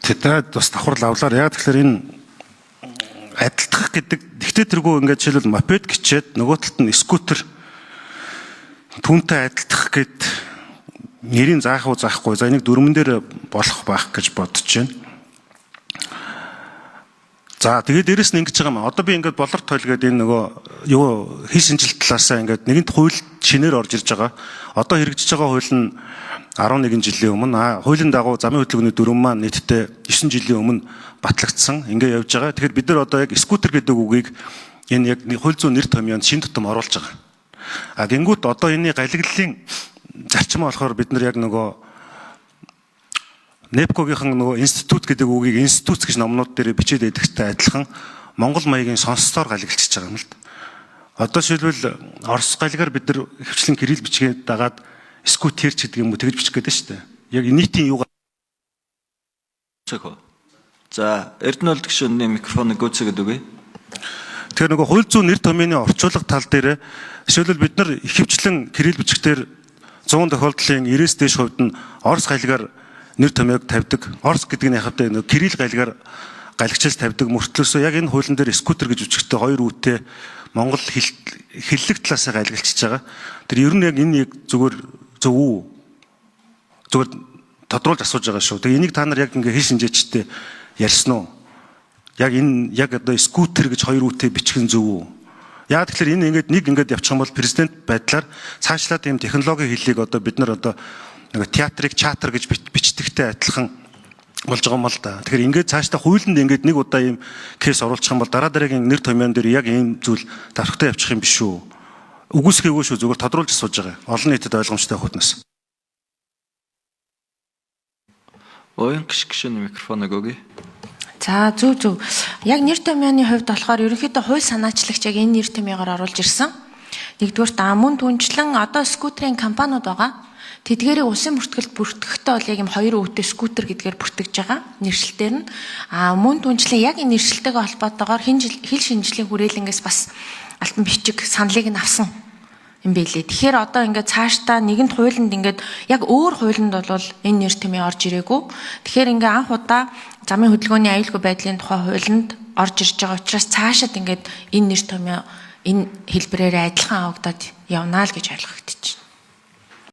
Тэд бас давхар лавлаар яг тэгэхээр энэ адилтгах гэдэг тэгтээ тэргүй ингээд жишээлбэл мопед гिचээд нөгөө талд нь скутер түүнтэй адилтгах гэд нэрийн заах уу заахгүй за энийг дөрмөн дээр болох байх гэж бодож байна. За тэгээд дээрэс нь ингэж байгаа юм. Одоо би ингээд болор тойлгээд энэ нөгөө юу хэл шинжилт талаасаа ингээд нэгэнт хууль шинээр орж ирж байгаа. Одоо хэрэгжиж байгаа хууль нь 11 жилийн өмнө хуулийн дагуу замын хөдөлгөөний дүрм маань нийтдээ 9 жилийн өмнө батлагдсан. Ингээ явж байгаа. Тэгэхээр бид нар одоо яг скутер гэдэг үгийг энэ яг хууль зүйн нэр томьёонд шин тутам оруулж байгаа. Гингүүт одоо энэний галиглалын зарчим болохоор бид нар яг нөгөө НЭПКОгийн нөгөө институт гэдэг үгийг институт гэж номнууд дээр бичээд байдагтай адилхан Монгол маягийн сонстоор галиглчихж байгаа юм л да. Одоо шилбэл Орос галигаар бид нар хвчлэн кирилл бичгээд дагаад скутерч гэдэг юм уу тэгж бичих гээд шүү дээ. Яг нийтийн юу За Эрдэнэ улд гишүүний микрофоныг гүйцээгээд өгье. Тэгэхээр нөгөө хууль зүйн нэр томьёоны орчуулга тал дээр жишээлбэл бид нар ихэвчлэн кирилл бичгээр 100 тохиолдлын 90-с дээш хувьд нь Орос галигаар нэр томьёог тавьдаг. Орос гэдэг нь яхавтай нөгөө кирилл галигаар галигчилж тавьдаг мөртлөөсөө яг энэ хуулийн дээр скутер гэж үчигтэй хоёр үүтэй Монгол хэллэг талаас галигчилж байгаа. Тэр ер нь яг энэ яг зүгээр зөв үү? Зүгээр тодруулж асууж байгаа шүү. Тэгээ энийг та нар яг ингээ хэл шинжээчтэй ярьсан уу? Яг энэ яг одоо скутер гэж хоёр үүтэй бичих нь зөв үү? Яг тэгэхээр энэ ингээд нэг ингээд явчих юм бол президент байдлаар цаашлаад ийм технологийн хэллийг одоо бид нар одоо нэг театрыг чатер гэж бичдэгтэй адилхан болж байгаа юм л да. Тэгэхээр ингээд цаашдаа хуулинд ингээд нэг удаа ийм кейс оруулах юм бол дараа дараагийн нэр томьёон дээр яг ийм зүйл давхрагтай явчих юм биш үү? Үгүйсгээгүй шүү зүгээр тодруулж асууж байгаа. Олон нийтэд ойлгомжтой хутнаас. Оюн гишүүний микрофоныг өгье. За зөв. Яг нэр томьёоны хувьд болохоор ерөнхийдөө хууль санаачлагч яг энэ нэр томьёогоор оруулж ирсэн. Нэгдүгээрт мөн түнчлэн одоо скутерийн компаниуд байгаа. Тэдгээрийг улсын бүртгэлд бүртгэхдээ бол яг юм хоёр өвдөө скутер гэдгээр бүртгэж байгаа нэршилтээр нь. Мөн түнчлэн яг энэ нэршилтэйгээ холбоотойгоор хэл шинжлэлийн хүрээлэнгээс бас алтан бичиг саналыг нь авсан юм байлээ. Тэгэхээр одоо ингээд цаашдаа нэгэнт хуулинд ингээд яг өөр хуулинд бол энэ нэр томьёо орж ирээгүй. Тэгэхээр ингээд анх удаа замын хөдөлгөөний аюулгүй байдлын тухай хуулинд орж ирж байгаа учраас цаашаад ингээд энэ нэр томьёо энэ хэлбэрээр адилхан авагдаад явнаа л гэж ойлгогдож байна.